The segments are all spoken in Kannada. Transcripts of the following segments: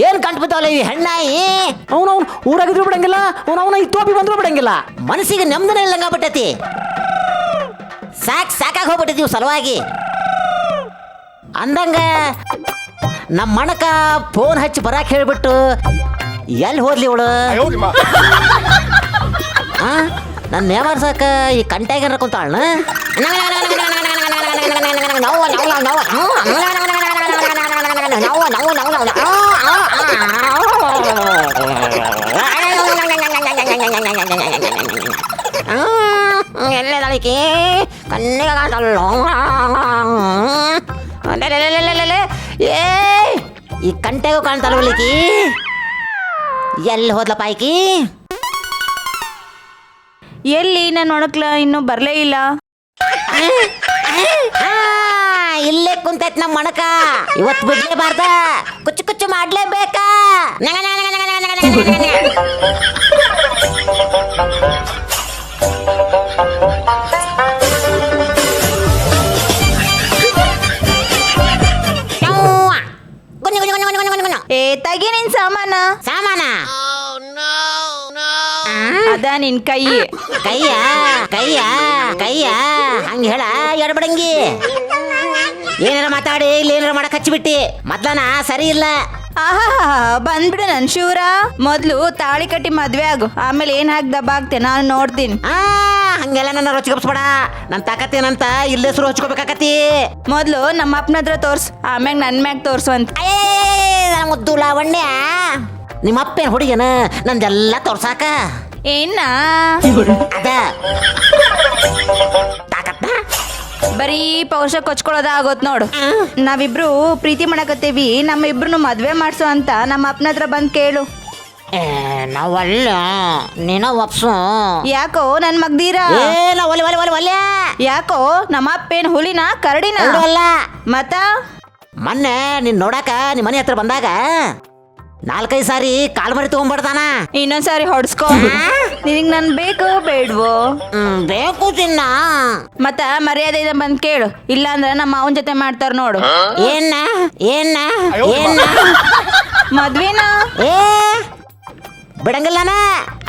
ಏನ್ ಕಂಡು ಬಿದ್ದಾವಲ್ಲ ಈ ಹೆಣ್ಣಾಯಿ. ಅವನವನು ಊರಾಗಿದ್ರು ಬಿಡಂಗಿಲ್ಲ, ಅವನವನ ಈ ತೋಪಿ ಬಂದ್ರು ಬಿಡಂಗಿಲ್ಲ. ಮನಸ್ಸಿಗೆ ನೆಮ್ಮದಿನೇ ಇಲ್ಲಂಗ ಬಿಟ್ಟತಿ. ಸಾಕಾಗಿ ಹೋಗ್ಬಿಟ್ಟಿದ್ದೀವಿ ಸಲುವಾಗಿ ಅಂದಂಗ ನಮ್ಮ ಮಣಕ ಫೋನ್ ಹಚ್ಚಿ ಬರಾಕ್ ಹೇಳ್ಬಿಟ್ಟು ಎಲ್ಲಿ ಹೋದ್ಲಿ ಇವಳು? ನನ್ನ ನೇಮರ್ಸಕ ಈ ಕಂಟ್ಯಾಗ ಕುಂತಾಳ. ಎಲ್ಲದಕ್ಕೆ ಕಣ್ಣಿಗೆ ಏ ಈ ಕಂಟೆಗೂ ಕಾಣ್ತಾಳಲಿಕ್ಕಿ ಎಲ್ಲಿ ಹೋದ್ಲಪ್ಪ ಆಯ್ಕಿ? ಎಲ್ಲಿ ನನ್ನ ಒಣಕ್ಲ ಇನ್ನೂ ಬರಲೇ ಇಲ್ಲ. ಇಲ್ಲೇ ಕುಂತೈತ್ ನಮ್ಮ ಮಣಕ. ಇವತ್ತು ಬಿಡ್ಲೇಬಾರ್ದ, ಕುಚ್ಚು ಕುಚ್ಚು ಮಾಡ್ಲೇಬೇಕಾ? ಏ ತಗಿ ನಿನ್ ಸಾಮಾನ. ಅದ ನಿನ್ ಕೈ. ಕೈಯ ಹಂಗ ಹೇಳ ಎಡಬಡಂಗಿ. ಏನಾರ ಮಾತಾಡಿ ಇಲ್ಲಿ ಏನಾರ ಮಾಡಕ್ ಹಚ್ಚಿಬಿಟ್ಟಿ. ಮೊದ್ಲನ ಸರಿ ಇಲ್ಲ. ಆಹಾ ಬಂದ್ಬಿಡು ನನ್ ಶಿವರ. ಮೊದ್ಲು ತಾಳಿ ಕಟ್ಟಿ ಮದ್ವೆ ಆಗು, ಆಮೇಲೆ ಏನ್ ಹಾಕಿ ದಬ್ಬಾಗ್ತೆ ನಾನು ನೋಡ್ತೀನಿ. ಹಂಗೆಲ್ಲ ನನ್ನ ರೊಚ್ಚಿಗಪ್ಸ್ಬೇಡ. ನನ್ ತಾಕತ್ತೇನಂತ ಇಲ್ಲೇ ಸುರು ಹಚ್ಕೋಬೇಕಾಕತಿ. ಮೊದ್ಲು ನಮ್ಮ ಅಪ್ಪನ ಹತ್ರ ತೋರ್ಸು, ಆಮ್ಯಾಗ ನನ್ ಮ್ಯಾಗ ತೋರ್ಸು ಅಂತ. ಮುದ್ದು ಲಾವಣ್ಯ, ನಿಮ್ಮ ಅಪ್ಪೇನ್ ಹುಡುಗನ ನಂದೆಲ್ಲ ತೋರ್ಸಾಕ. ಏನ ಅದ ತಾಕತ್ತ ಬರೀ ಪೌಷ ಕೊಚ್ಕೊಳ್ಳೋದ ಆಗೋತ್ ನೋಡು. ನಾವಿಬ್ರು ಪ್ರೀತಿ ಮಾಡಕತ್ತೇವಿ, ನಮ್ಮ ಇಬ್ರು ಮದ್ವೆ ಮಾಡ್ಸು ಅಂತ ನಮ್ಮ ಅಪ್ಪನ ಹತ್ರ ಬಂದ್ ಕೇಳು. ನಾವಲ್ಲ, ನೀನ ಒಪ್ಸು. ಯಾಕೋ ನನ್ ಮಗ್ದೀರ? ಒಲೆ ಯಾಕೋ ನಮ್ಮ ಅಪ್ಪೇನ್ ಹುಲಿನ ಕರಡಿನ? ಅಲ್ಲ ಮತ್ತ ಮೊನ್ನೆ ನೀನ್ ನೋಡಾಕ ನಿಮ್ಮ ಮನೆ ಹತ್ರ ಬಂದಾಗ 4-5 ಸಾರಿ ಕಾಲ್ ಮರಿ ತಗೊಂಡ್ಬರ್ತಾನ. ಇನ್ನೊಂದ್ಸಾರಿ ಹೊಡ್ಸ್ಕೊ. ನಿನಗ್ ನನ್ ಬೇಕು ಬೇಡ್ವೋ? ಬೇಕು ತಿನ್ನ. ಮತ್ತ ಮರ್ಯಾದೆ ಬಂದ್ ಕೇಳು, ಇಲ್ಲ ಅಂದ್ರ ನಮ್ಮ ಮಾವನ್ ಜೊತೆ ಮಾಡ್ತಾರ ನೋಡು. ಏನ ಮದ್ವೆನಾ? ಬಿಡಂಗಿಲ್ಲನ.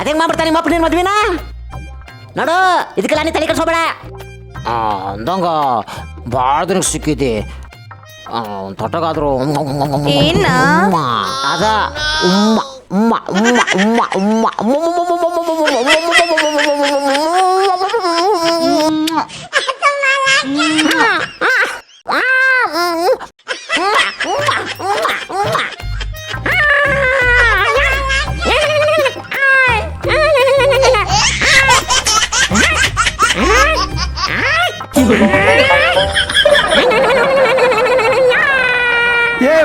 ಅದೇಗ್ ಮಾಡ್ಬಿಡ್ತಾನ ನಿಮ್ಮ ಅಪ್ಪ ನಿನ್ ಮದ್ವಿನ. ನೋಡು, ಇದಕ್ಕೆಲ್ಲ ನೀ ತಲೆ ಕೆಡ್ಸೋಬೇಡ. ಅಂದಂಗ ಭಾಳ ದಿನಕ್ಕೆ ಸಿಕ್ಕಿದೆ. ತೊಟ್ಟಗಾದ್ರು ಏನ ಅದ ಉಮ್ಮ ಉಮ್ಮ ಉಮ್ಮ ಉಮ್ಮ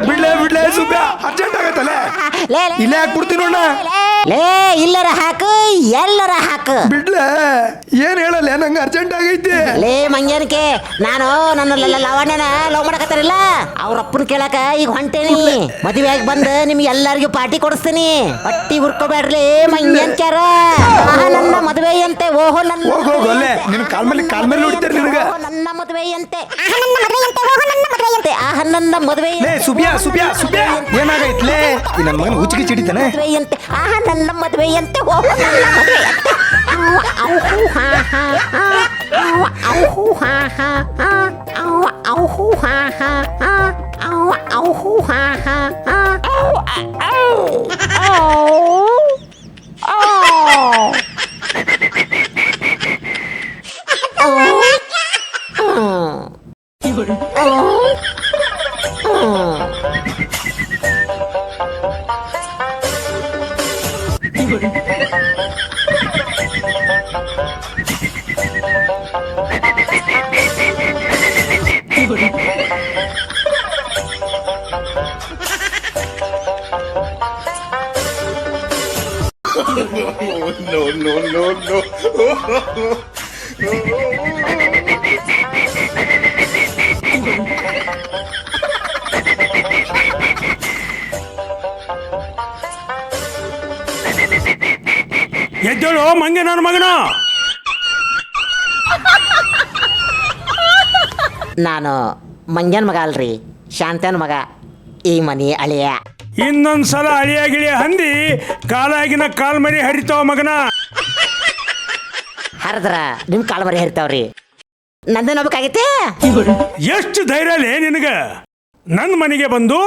ಬಿಡ್ಲೆ ಸುಬ್ಯ, ಅರ್ಜೆಂಟ್ ಆಗತ್ತಲ್ಲ. ಇಲ್ಲ ಹಾಕ್ಬಿಡ್ತೀನಿ ನೋಡ. ಇಲ್ಲರ ಹಾಕು, ಎಲ್ಲರ ಹಾಕು. ಬಿಡ್ಲೆ, ಏನ್ ಹೇಳಲ್ಲ, ನಂಗೆ ಅರ್ಜೆಂಟ್ ಆಗೈತಿ. ಮಂಗ್ಯಾನಕ್ಕೆ ನಾನು ನನ್ನ ಲಾವಣ್ಯನ ಲವ್ ಮಾಡಕತ್ತಾರಿಲ್ಲ, ಅವ್ರ ಅಪ್ಪನ ಕೇಳಕ ಈಗ ಹೊಂಟೇನಿ. ಮದುವೆ ಆಗಿ ಬಂದು ನಿಮ್ಗೆ ಎಲ್ಲರಿಗೂ ಪಾರ್ಟಿ ಕೊಡಿಸ್ತೀನಿ. ಹೊಟ್ಟಿ ಹುರ್ಕೋಬೇಡ್ರಿ ಮಂಗ್ಯಾನ್ಕ್ಯಾರ. ನನ್ನ ಮದುವೆ ಅಂತೆ. ಓಹೋ ಹೋಗೋಲೆ, ನಿನ್ ಕಾಲ್ ಮೇಲೆ ನೋಡ್ತಾರೆ ನಿನಗ. ನನ್ನ ಮದುವೆ ಅಂತೆ, ನನ್ನ ಮದುವೆ. ಸುಬ್ಯ ಏನಾಗೈತ್ಲೇ? ನನ್ನ ಮಗನ ಹುಚ್ಚಿಗೆ ಚಿಡಿತಾನೆ. ಮದುವೆಯಂತೆ, ನನ್ನ ಮದುವೆಯಂತೆ. ಓಹೋ ನನ್ನ ಮದುವೆಯಂತೆ. ಔಹು ಹಾ ಹಾ ಔಹು ಹಾ ಹಾ ಔಹು ಹಾ ಹಾ ಔಹು ಹಾ ಹಾ ಔ ಎದ್ದೇಳು ಮಂಗೆ ನನ್ನ ಮಗನ. ನಾನು ಮಂಗ್ಯನ ಮಗ ಅಲ್ರಿ, ಶಾಂತನ ಮಗ, ಈ ಮನಿ ಅಳಿಯ. ಇನ್ನೊಂದ್ಸಲ ಅಳಿಯ ಗಿಳಿಯ ಹಂದಿ ಕಾಲಾಗಿನ ಕಾಲ್ ಮರಿ ಹರಿತಾವ ಮಗನ. ಹರಿದ್ರ ನಿಮ್ ಕಾಳು ಮರಿ ಹರಿತಾವ್ರಿ, ನಂದು ನಂಬಕಾಗೈತೆ. ಎಷ್ಟು ಧೈರ್ಯಲೇ ನಿನಗ? ನನ್ನ ಮನೆಗೆ ಬಂದು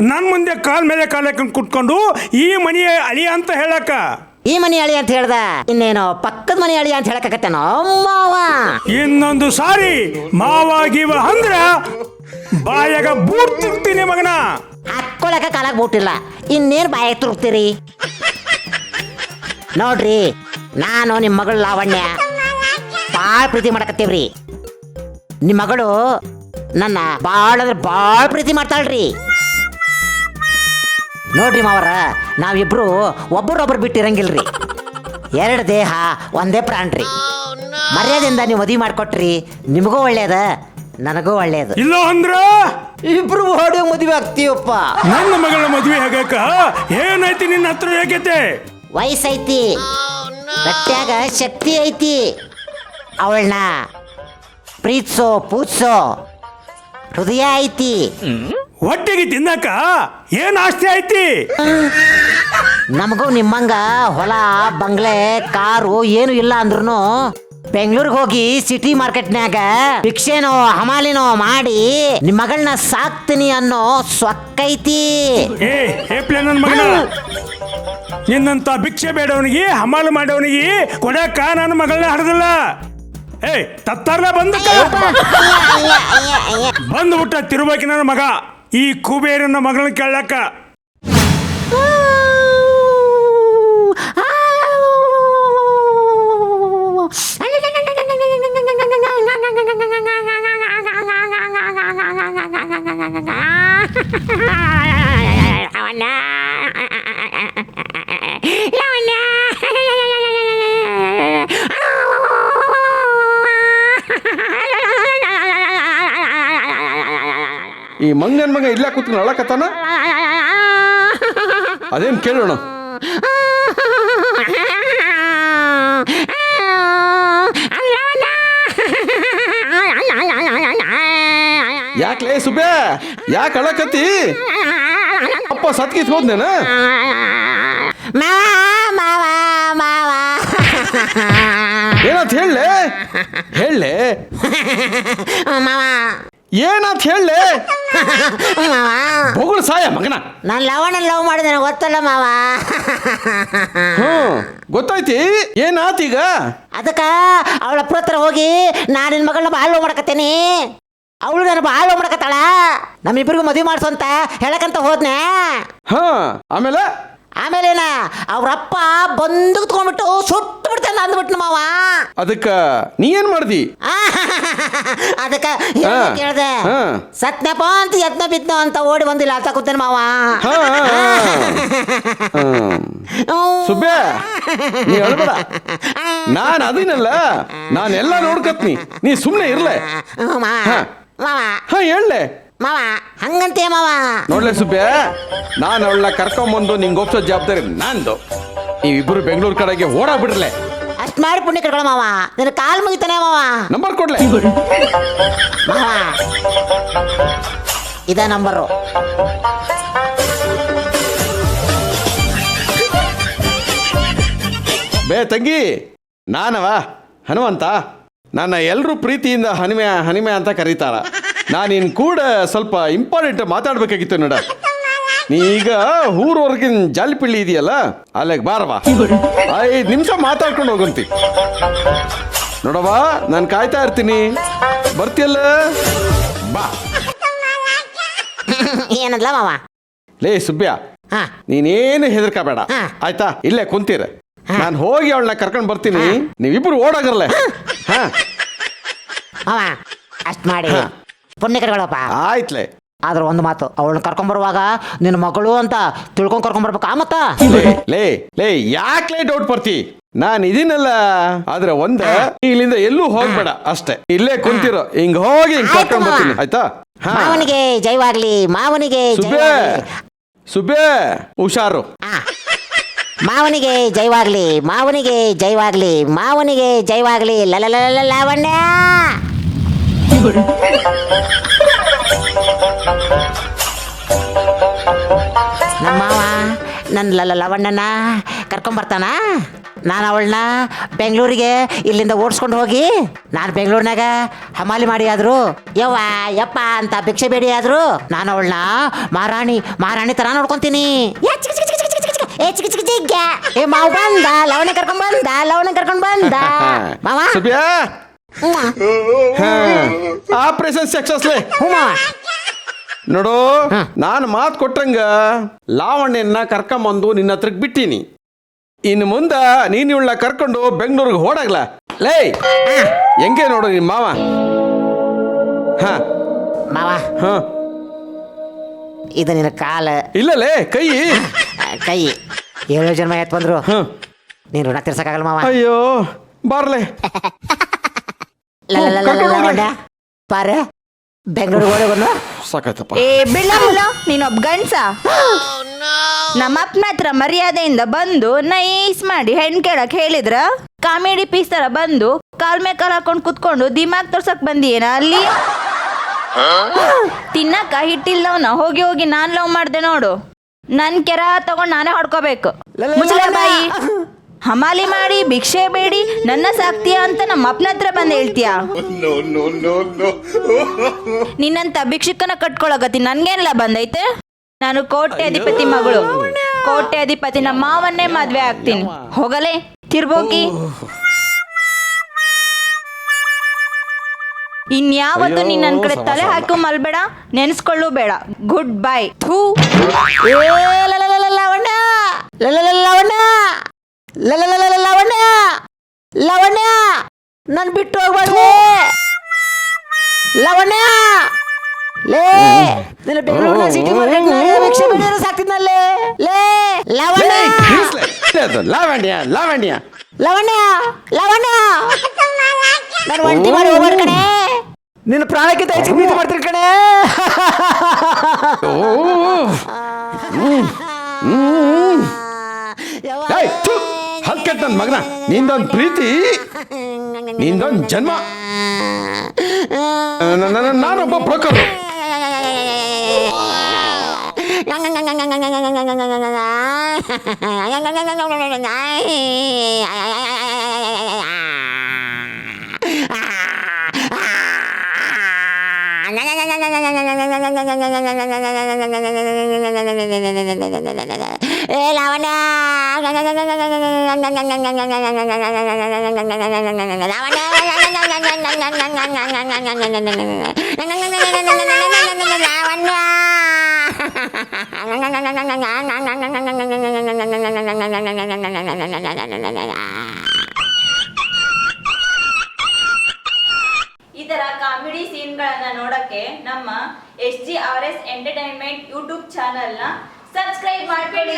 ನನ್ನ ಮುಂದೆ ಕಾಲ್ ಮೇಲೆ ಕಾಲ್ ಹಾಕೊಂಡು ಕುಟ್ಕೊಂಡು ಈ ಮನೆಯ ಅಳಿಯ ಅಂತ ಹೇಳಕ್ಕ. ಈ ಮನಿ ಅಳಿ ಅಂತ ಹೇಳ್ದ, ಇನ್ನೇನು ಪಕ್ಕದ ಮನಿ ಅಳಿ ಅಂತ ಹೇಳಕತ್ತೇನೋ ಮಾವ. ಇನ್ನೊಂದು ಸಾರಿ ಮಾವಾಗಿವ ಅಂದ್ರ ಬಾಯಾಗ ಬೂಟ್ ತಿಂತೀನಿ ಮಗನ. ಹಾಕೊಳಕ ಕಾಲಾಗ ಬೂಟಿಲ್ಲ, ಇನ್ನೇನು ಬಾಯ ತುರುಕ್ತೀರಿ? ನೋಡ್ರಿ, ನಾನು ನಿಮ್ಮ ಮಗಳು ಲಾವಣ್ಯ ಭಾಳ ಪ್ರೀತಿ ಮಾಡಕತ್ತೀವ್ರಿ. ನಿಮ್ಮ ಮಗಳು ನನ್ನ ಭಾಳ ಅಂದ್ರೆ ಭಾಳ ಪ್ರೀತಿ ಮಾಡ್ತಾಳ್ರಿ. ನೋಡ್ರಿ ಮಾವರ, ನಾವಿಬ್ರು ಒಬ್ಬರೊಬ್ಬರು ಬಿಟ್ಟಿರಂಗಿಲ್ರಿ. ಎರಡು ದೇಹ ಒಂದೇ ಪ್ರಾಣ್ರಿ. ಮರ್ಯಾದೆಯಿಂದ ನೀವು ಮದುವೆ ಮಾಡಿಕೊಟ್ರಿ, ನಿಮಗೂ ಒಳ್ಳೇದ, ನನಗೂ ಒಳ್ಳೇದು. ಇಲ್ಲ ಅಂದ್ರ ಇಬ್ರು ಹೊಡೆ ಮದುವೆ ಆಗ್ತೀವಪ್ಪ. ನನ್ನ ಮಗಳ ಮದುವೆ ಆಗಕ್ಕ ಏನೈತಿ ನಿನ್ನ ಹತ್ರ ಯೋಗ್ಯತೆ? ವಯಸ್ಸೈತಿ, ಗಟ್ಟ್ಯಾಗ ಶಕ್ತಿ ಐತಿ. ಅವಳನ್ನ ಪ್ರೀತ್ಸೋ ಪೂಜ್ಸೋ ಹೃದಯ ಐತಿ. ಹೊಟ್ಟೆಗೆ ತಿನ್ನಕ ಏನ್ ಆಸ್ತಿ ಐತಿ? ನಮಗೂ ನಿಮ್ಮಂಗ ಹೊಲ ಬಂಗ್ಲೆ ಕಾರು ಏನು ಇಲ್ಲ ಅಂದ್ರೂ ಬೆಂಗಳೂರಿಗೆ ಹೋಗಿ ಸಿಟಿ ಮಾರ್ಕೆಟ್ನ್ಯಾಗ ಭಿಕ್ಷೆನೋ ಹಮಾಲಿನೋ ಮಾಡಿ ನಿಮ್ಮ ಮಗಳನ್ನ ಸಾಕ್ತೀನಿ ಅನ್ನೋ ಸೊಕ್ಕೈತಿ. ಏಪ್ಲೆ ನನ್ನ ಮಗನ, ನಿನ್ನಂತ ಭಿಕ್ಷೆ ಬೇಡವನಿಗೆ ಹಮಾಲು ಮಾಡವನಿಗೆ ಕೊಡಕ ನನ್ನ ಮಗಳನ್ನ ಹಡದಲ್ಲ. ತತ್ತಾರ್ಲ ಬಂದ್ಬಿಟ್ಟ ತಿರುಬಾಕಿ ನನ್ನ ಮಗ ಈ ಕುಬೇರನ ಮಗಳನ್ನ ಕೇಳಕ್ಕ. ಈ ಮಂಗನ ಮಗ ಇಲ್ಲ ಕೂತ್ಕೊಂಡು ಅಳಕತ್ತಾನ, ಅದೇನ್ ಕೇಳೋಣ. ಯಾಕ್ಲೇ ಸುಬ್ಬೆ, ಯಾಕೆ ಅಳಕತ್ತಿ? ಅಪ್ಪ ಸತ್ಕಿತ್ ಹೋದ್ನೇನ? ಏನಂತ ಹೇಳಲೆ ಹೇಳಲೆ ಏನಂತ ಹೇಳಲೆ ಬೊಗಳು ಸಾಯ ಮಗನ. ನಾನು ಲವಣ್ಣ ಲವ್ ಮಾಡಿದೆ ಗೊತ್ತಲ್ಲ ಮಾವ. ಗೊತ್ತಾಯ್ತಿ, ಏನಾತೀಗ? ಅದಕ್ಕ ಅವಳ ಹತ್ರ ಹೋಗಿ ನಾನು ನಿನ್ನ ಮಗಳನ್ನ ಭಾಳ ಲವ್ ಮಾಡಕತ್ತೇನಿ, ಅವಳು ನಾನು ಭಾಳ ಲವ್ ಮಾಡಕತ್ತಾಳ, ನಮ್ಮಿಬ್ಬರಿಗೂ ಮದುವೆ ಮಾಡ್ಸು ಅಂತ ಹೇಳಕಂತ ಹೋದ್ನೆ. ಆಮೇಲೇನ ಅವ್ರಪ್ಪ ಬಂದು ತಗೊಂಡ್ಬಿಟ್ಟು ಸುಟ್ಟು ಬಿಡ್ತಾನೆ ಅಂದ್ಬಿಟ್ನು ಮಾವ. ಅದಕ್ಕ ನೀ ಏನ್ ಮಾಡ್ದಿ? ಅದಕ್ಕ ಕೇಳ್ದೆ, ಸತ್ನಪ್ಪ ಅಂತ ಯತ್ನ ಬಿದ್ನ ಅಂತ ಓಡಿ ಬಂದಿಲ್ಲ ಅಂತ ಕೂತೇನೆ ಮಾವ. ಸುಬ್ಬೆ, ನೀ ಹೇಳ್ಬೇಡ, ನಾನು ಅದಿನಲ್ಲ, ನಾನೆಲ್ಲ ನೋಡ್ಕತ್ನಿ, ನೀ ಸುಮ್ಮನೆ ಇರ್ಲೆ. ಹೇಳಲೆ ಮಾವ, ಹಂಗಂತೆ ಮಾವ. ನೋಡ್ಲೆ ಸುಬ್ಬೆ, ನಾನು ಅವಳನ್ನ ಕರ್ಕೊಂಬಂದು ನಿಂಗೆ ಒಪ್ಸೋ ಜವಾಬ್ದಾರಿ ನಂದು. ನೀವಿಬ್ರು ಬೆಂಗಳೂರು ಕಡೆಗೆ ಓಡಾಬಿಡ್ರಲೆ. ಅಷ್ಟ್ ಮಾಡಿ ಪುಣ್ಯ ಕಟ್ಕೊಳ ಮಾವ, ನಿನ್ನ ಕಾಲ್ ಮುಗಿತಾನೆ ಮಾವ. ನಂಬರ್ ಕೊಡ್ಲೆ ಮಾವ, ಇದ ನಂಬರು. ಬೇ ತಂಗಿ, ನಾನವ ಹನುಮಂತ. ನನ್ನ ಎಲ್ಲರೂ ಪ್ರೀತಿಯಿಂದ ಹನಿಮೆ ಹನಿಮೆ ಅಂತ ಕರೀತಾರ. ನಾನಿನ್ ಕೂಡ ಸ್ವಲ್ಪ ಇಂಪಾರ್ಟೆಂಟ್ ಮಾತಾಡ್ಬೇಕಾಗಿತ್ತು ನೋಡ. ನೀ ಈಗ ಊರವರೆಗಿನ ಜಾಲಿಪಿಳ್ಳಿ ಇದೆಯಲ್ಲ, ಅಲ್ಲಿಗೆ ಬಾರವಾ, 5 ನಿಮಿಷ ಮಾತಾಡ್ಕೊಂಡು ಹೋಗಂತಿ. ನೋಡವಾ, ನಾನು ಕಾಯ್ತಾ ಇರ್ತೀನಿ, ಬರ್ತಿಯಲ್ಲ? ಬಾ. ಏನಂದ್ಲ ಮಾವ? ಲೇ ಸುಬ್ಬ್ಯ, ಹಾ ನೀನೇನು ಹೆದರ್ಕಬೇಡ ಹಾ. ಆಯ್ತಾ? ಇಲ್ಲೇ ಕುಂತೀರ, ನಾನು ಹೋಗಿ ಅವಳನ್ನ ಕರ್ಕೊಂಡು ಬರ್ತೀನಿ, ನೀವಿಬ್ರು ಓಡಾಗರ್ಲೆ. ಹಾ ಮಾವ ಅಷ್ಟ್ ಮಾಡಿ ಪುಣ್ಯ ಕಟ್ಕೊಳಪ್ಪ. ಆಯ್ತ್ಲೆ. ಆದ್ರೆ ಒಂದು ಮಾತು, ಅವಳನ್ನ ಕರ್ಕೊಂಬರುವಾಗ ನಿನ್ನ ಮಗಳು ಅಂತ ತಿಳ್ಕೊಂಡ್ ಕರ್ಕೊಂಬರ್ಬೇಕಾ ಮತ್ತ? ಲೇ ಲೇ ಯಾಕ್ಲೇ ಡೌಟ್ ಬರ್ತಿ? ನಾನು ಇದೀನಲ್ಲ. ಆದ್ರೆ ಇಲ್ಲಿಂದ ಎಲ್ಲೂ ಹೋಗ್ಬೇಡ ಅಷ್ಟೇ, ಇಲ್ಲೇ ಕುಂತಿರೋ, ಹಿಂಗ್ ಹೋಗಿ ಹಿಂಗ್ ಆಯ್ತು ಕರ್ಕೊಂಡ್ ಬರ್ತೀನಿ ಮಾವ. ಆಯ್ತಾ? ಹಾ ಮಾವನಿಗೆ ಜೈವಾಗ್ಲಿ, ಮಾವನಿಗೆ ಸುಬ್ಬೆ ಜೈವಾಗ್ಲಿ. ಸುಬ್ಬೆ ಹುಷಾರು. ಆ. ಮಾವನಿಗೆ ಜೈವಾಗ್ಲಿ, ಮಾವನಿಗೆ ಜೈವಾಗ್ಲಿ, ಮಾವನಿಗೆ ಜೈವಾಗ್ಲಿ. ಲಾವಣ್ಯ ನಮ್ಮ ಮಾವ ನನ್ನ ಲವಣ್ಣನ ಕರ್ಕೊಂಬರ್ತಾನ. ನಾನು ಅವಳನ್ನ ಬೆಂಗಳೂರಿಗೆ ಇಲ್ಲಿಂದ ಓಡಿಸ್ಕೊಂಡು ಹೋಗಿ, ನಾನು ಬೆಂಗಳೂರಿನಾಗ ಹಮಾಲಿ ಮಾಡಿ ಆದ್ರು, ಯವ್ವ ಯಪ್ಪ ಅಂತ ಭಿಕ್ಷೆ ಬೇಡಿ ಆದ್ರು, ನಾನು ಅವಳನ್ನ ಮಹಾರಾಣಿ ತರ ನೋಡ್ಕೊಂತೀನಿ. ಏ ಮಾವ ಬಂದ, ಲವಣ್ಣ ಕರ್ಕೊಂಡ್ ಬಂದ ಮಾವ. ಸುಬ್ಯ ಆಪರೇಷನ್ ಸಕ್ಸಸ್ಲೇ. ಹ್ಞೂ ಮಾವ. ನೋಡು, ನಾನು ಮಾತು ಕೊಟ್ಟಂಗ ಲಾವಣ್ಯನ ಕರ್ಕೊಂಬಂದು ನಿನ್ನ ಹತ್ರಕ್ಕೆ ಬಿಟ್ಟೀನಿ. ಇನ್ನು ಮುಂದ ನೀನು ಇವಳನ್ನ ಕರ್ಕೊಂಡು ಬೆಂಗಳೂರಿಗೆ ಓಡಾಗ್ಲ. ಲೇ ಹೆಂಗೆ ನೋಡು ನಿಮ್ಮ ಮಾವ. ಹಾ ಮಾವ ಹಾ ಇದು ನಿನ್ನ ಕಾಲ, ಇಲ್ಲಲೇ ಕೈ. ಕೈ. 7 ಜನ್ಮ ಎತ್ ಬಂದ್ರು ಹ. ನೀನು ಋಣ ತೀರ್ಸಕ್ಕಾಗಲ್ಲ ಮಾವ. ಅಯ್ಯೋ ಬಾರ್ಲೆ. ಲವಣ್ಯ ಪಾರ ಬೆಂಗಳೂರಿಗೆ ಓಡೋಗನು. ಸಾಕಾಯ್ತಪ್ಪ. ಏ ಬಿಳ್ಳಮುಲ, ನೀನೊಬ್ಬ ಗಂಡ್ಸ. ನಮ್ಮ ಅಪ್ಪನ ಹತ್ರ ಮರ್ಯಾದೆಯಿಂದ ಬಂದು ನೈಸ್ ಮಾಡಿ ಹೆಣ್ ಕೇಳಕ್ ಹೇಳಿದ್ರ, ಕಾಮಿಡಿ ಪೀಸ್ ತರ ಬಂದು ಕಾಲ್ ಮೇಲೆ ಕಾಲ್ ಹಾಕೊಂಡ್ ಕುತ್ಕೊಂಡು ದಿಮಾಗ್ ತೋರ್ಸಕ್ ಬಂದಿಯೇನ ಅಲ್ಲಿ? ತಿನ್ನಕ ಹಿಟ್ಟಿಲ್ಲವನ ಹೋಗಿ ಹೋಗಿ ನಾನ್ ಲವ್ ಮಾಡ್ದೆ ನೋಡು. ನನ್ ಕೆರ ತಗೊಂಡ್ ನಾನೇ ಹೊಡ್ಕೋಬೇಕು. ಮುಚ್ಚಲ ಬಾಯಿ. ಹಮಾಲಿ ಮಾಡಿ ಭಿಕ್ಷೆ ಬೇಡಿ ನನ್ನ ಸಾಕ್ತೀಯ ಅಂತ ನಮ್ಮ ಅಪ್ಪನ ಹತ್ರ ಬಂದು ಹೇಳ್ತೀಯ? ನಿನ್ನಂತ ಭಿಕ್ಷುಕನ ಕಟ್ಕೊಳಗತಿ ನನ್ಗೇನೆಲ್ಲ ಬಂದೈತೆ? ನಾನು ಕೋಟ್ಯಾಧಿಪತಿ ಮಗಳು, ಕೋಟ್ಯಾಧಿಪತಿ ನಮ್ಮ ಮಾವನ್ನೇ ಮದ್ವೆ ಆಗ್ತೀನಿ. ಹೋಗಲೇ ತಿರ್ಬೋಕಿ. ಇನ್ಯಾವತ್ತು ನೀನ್ ನನ್ ಕಡೆ ತಲೆ ಹಾಕು ಮಲ್ಬೇಡ, ನೆನ್ಸ್ಕೊಳ್ಳು ಬೇಡ. Good bye. ಥೂ. ಲವಣ್ಯ ಲವಣ್ಯ ಲವಣ್ಯ ನನ್ ಬಿಟ್ಟು ಹೋಗ್ಬಾರ್ದು ಲವಣ್ಯ. ಲೇ ನಿನ್ನ ಬೆಂಗಳೂರಿನ ಸಿಟಿ ಮಾರ್ಕೆಟ್ನಾಗ ಭಿಕ್ಷೆ ಬೇಡಿದ್ರು ಸಾಕ್ತಿದ್ನಲ್ಲೇ. ಲೇ ಲವಣ್ಯ ಲಾವಣ್ಯ ಲಾವಣ್ಯ ಲವಣ್ಯ ಲವಣ್ಯ ನಾನು ಒಂಟಿ ಮಾಡಿ ಹೋಗ್ಬೇಡ ಕಣೆ. ನಿನ್ನ ಪ್ರಾಣಕ್ಕಿಂತ ಹೆಚ್ಚು ಪ್ರೀತಿ ಮಾಡ್ತೀನಿ ಕಣೆ. ಹಲ್ಕೆಟ್ ನನ್ನ ಮಗನ, ನಿಂದೊಂದು ಪ್ರೀತಿ, ನಿಂದೊಂದು ಜನ್ಮ. ನಾನೊಬ್ಬ ಬ್ರೋಕರ್. ಏ ಲಾವಣ್ಯ ಇದರ ಕಾಮಿಡಿ ಸೀನ್ಗಳನ್ನ ನೋಡಕ್ಕೆ ನಮ್ಮ SGRS ಎಂಟರ್ಟೈನ್ಮೆಂಟ್ ಯೂಟ್ಯೂಬ್ ಚಾನೆಲ್ನ ಸಬ್ಸ್ಕ್ರೈಬ್ ಮಾಡ್ಕೊಳ್ಳಿ.